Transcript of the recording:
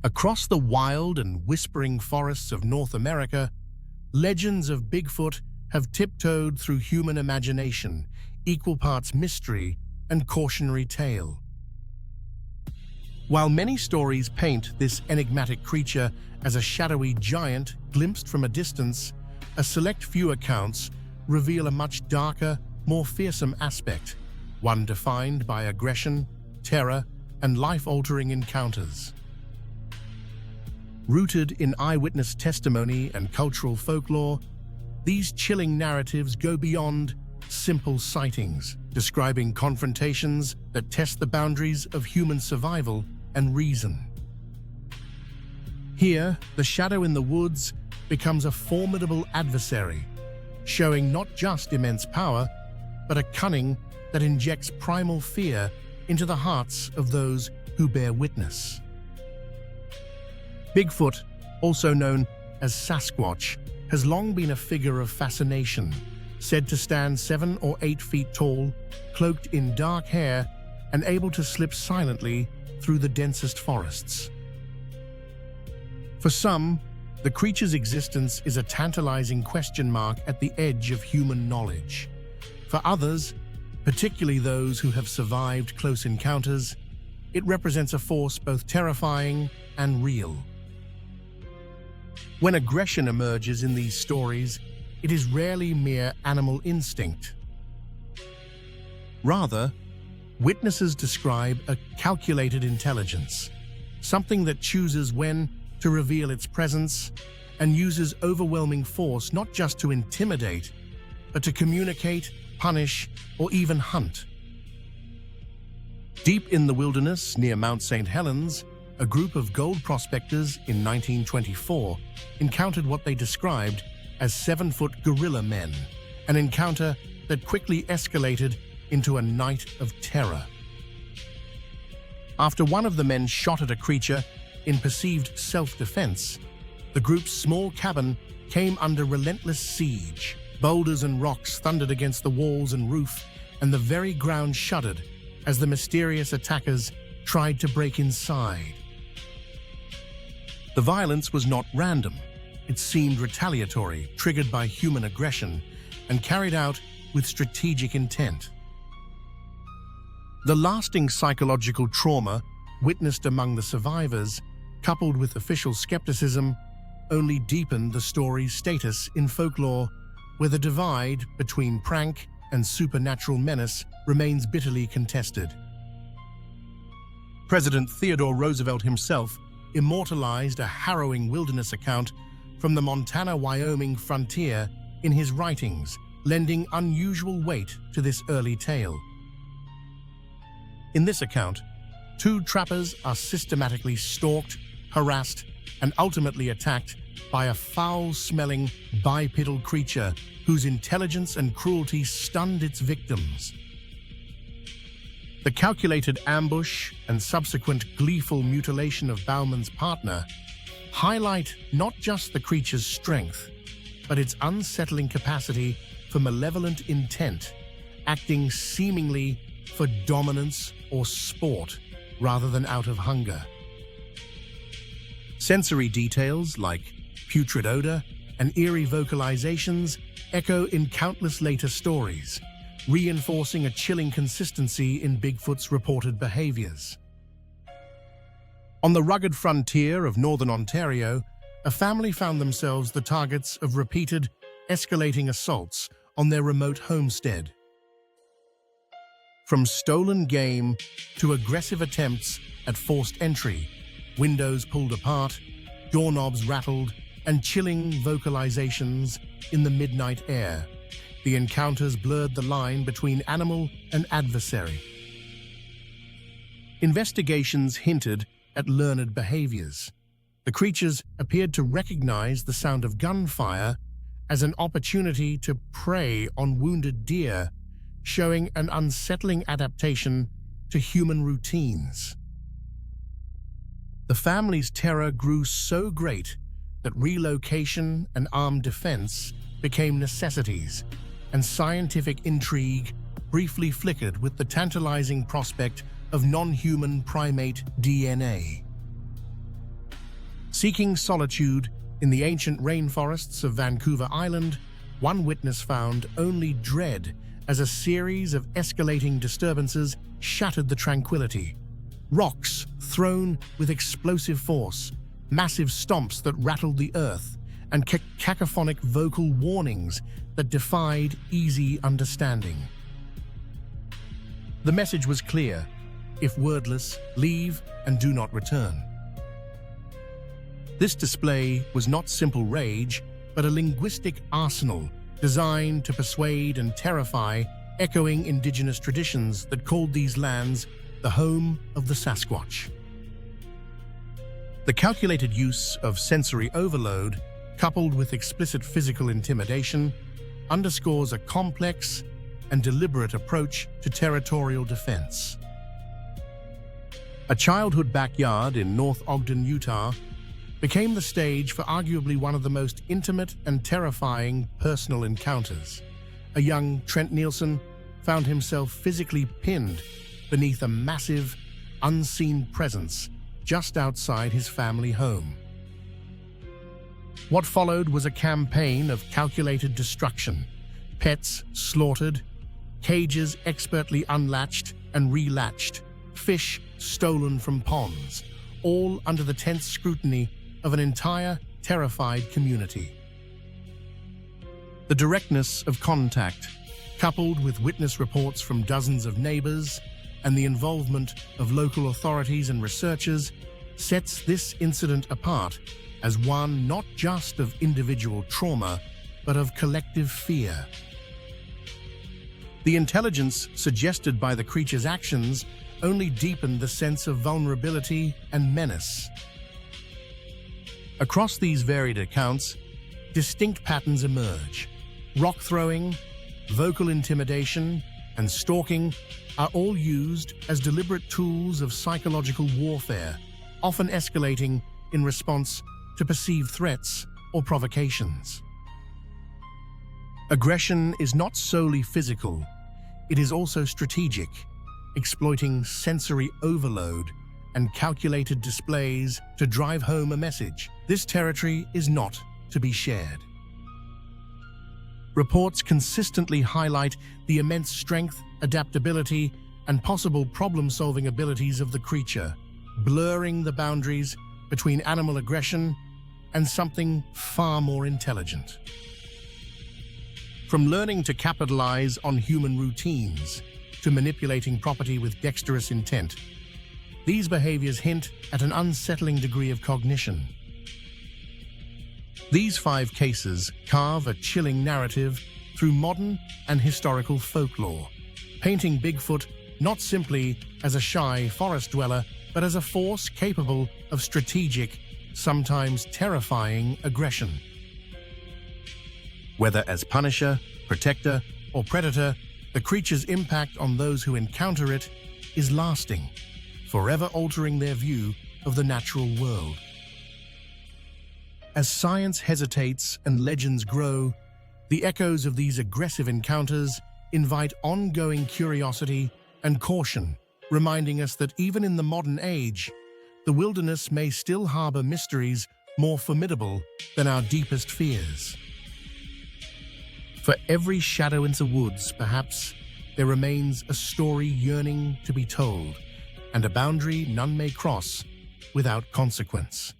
Across the wild and whispering forests of North America, legends of Bigfoot have tiptoed through human imagination, equal parts mystery and cautionary tale. While many stories paint this enigmatic creature as a shadowy giant glimpsed from a distance, a select few accounts reveal a much darker, more fearsome aspect, one defined by aggression, terror, and life-altering encounters. Rooted in eyewitness testimony and cultural folklore, these chilling narratives go beyond simple sightings, describing confrontations that test the boundaries of human survival and reason. Here, the shadow in the woods becomes a formidable adversary, showing not just immense power, but a cunning that injects primal fear into the hearts of those who bear witness. Bigfoot, also known as Sasquatch, has long been a figure of fascination, said to stand 7 or 8 feet tall, cloaked in dark hair and able to slip silently through the densest forests. For some, the creature's existence is a tantalizing question mark at the edge of human knowledge. For others, particularly those who have survived close encounters, it represents a force both terrifying and real. When aggression emerges in these stories, it is rarely mere animal instinct. Rather, witnesses describe a calculated intelligence, something that chooses when to reveal its presence and uses overwhelming force not just to intimidate, but to communicate, punish, or even hunt. Deep in the wilderness near Mount St. Helens, a group of gold prospectors in 1924 encountered what they described as 7-foot gorilla men, an encounter that quickly escalated into a night of terror. After one of the men shot at a creature in perceived self-defense, the group's small cabin came under relentless siege. Boulders and rocks thundered against the walls and roof, and the very ground shuddered as the mysterious attackers tried to break inside. The violence was not random. It seemed retaliatory, triggered by human aggression, and carried out with strategic intent. The lasting psychological trauma witnessed among the survivors, coupled with official skepticism, only deepened the story's status in folklore, where the divide between prank and supernatural menace remains bitterly contested. President Theodore Roosevelt himself immortalized a harrowing wilderness account from the Montana-Wyoming frontier in his writings, lending unusual weight to this early tale. In this account, 2 trappers are systematically stalked, harassed, and ultimately attacked by a foul-smelling bipedal creature whose intelligence and cruelty stunned its victims. The calculated ambush and subsequent gleeful mutilation of Bauman's partner highlight not just the creature's strength, but its unsettling capacity for malevolent intent, acting seemingly for dominance or sport rather than out of hunger. Sensory details like putrid odor and eerie vocalizations echo in countless later stories, reinforcing a chilling consistency in Bigfoot's reported behaviors. On the rugged frontier of northern Ontario, a family found themselves the targets of repeated, escalating assaults on their remote homestead. From stolen game to aggressive attempts at forced entry, windows pulled apart, doorknobs rattled, and chilling vocalizations in the midnight air, the encounters blurred the line between animal and adversary. Investigations hinted at learned behaviors. The creatures appeared to recognize the sound of gunfire as an opportunity to prey on wounded deer, showing an unsettling adaptation to human routines. The family's terror grew so great that relocation and armed defense became necessities, and scientific intrigue briefly flickered with the tantalizing prospect of non-human primate DNA. Seeking solitude in the ancient rainforests of Vancouver Island, one witness found only dread as a series of escalating disturbances shattered the tranquility. Rocks thrown with explosive force, massive stomps that rattled the earth, and cacophonic vocal warnings that defied easy understanding. The message was clear: if wordless, leave and do not return. This display was not simple rage, but a linguistic arsenal designed to persuade and terrify, echoing indigenous traditions that called these lands the home of the Sasquatch. The calculated use of sensory overload, coupled with explicit physical intimidation, underscores a complex and deliberate approach to territorial defense. A childhood backyard in North Ogden, Utah, became the stage for arguably one of the most intimate and terrifying personal encounters. A young Trent Nielsen found himself physically pinned beneath a massive, unseen presence just outside his family home. What followed was a campaign of calculated destruction: pets slaughtered, cages expertly unlatched and relatched, fish stolen from ponds, all under the tense scrutiny of an entire, terrified community. The directness of contact, coupled with witness reports from dozens of neighbors and the involvement of local authorities and researchers, sets this incident apart as one not just of individual trauma, but of collective fear. The intelligence suggested by the creature's actions only deepened the sense of vulnerability and menace. Across these varied accounts, distinct patterns emerge. Rock throwing, vocal intimidation, and stalking are all used as deliberate tools of psychological warfare, often escalating in response to perceived threats or provocations. Aggression is not solely physical, it is also strategic, exploiting sensory overload and calculated displays to drive home a message. This territory is not to be shared. Reports consistently highlight the immense strength, adaptability, and possible problem-solving abilities of the creature, blurring the boundaries between animal aggression and something far more intelligent. From learning to capitalize on human routines to manipulating property with dexterous intent, these behaviors hint at an unsettling degree of cognition. These 5 cases carve a chilling narrative through modern and historical folklore, painting Bigfoot not simply as a shy forest dweller, but as a force capable of strategic, sometimes terrifying aggression. Whether as punisher, protector, or predator, the creature's impact on those who encounter it is lasting, forever altering their view of the natural world. As science hesitates and legends grow, the echoes of these aggressive encounters invite ongoing curiosity and caution, reminding us that even in the modern age, the wilderness may still harbor mysteries more formidable than our deepest fears. For every shadow in the woods, perhaps, there remains a story yearning to be told, and a boundary none may cross without consequence.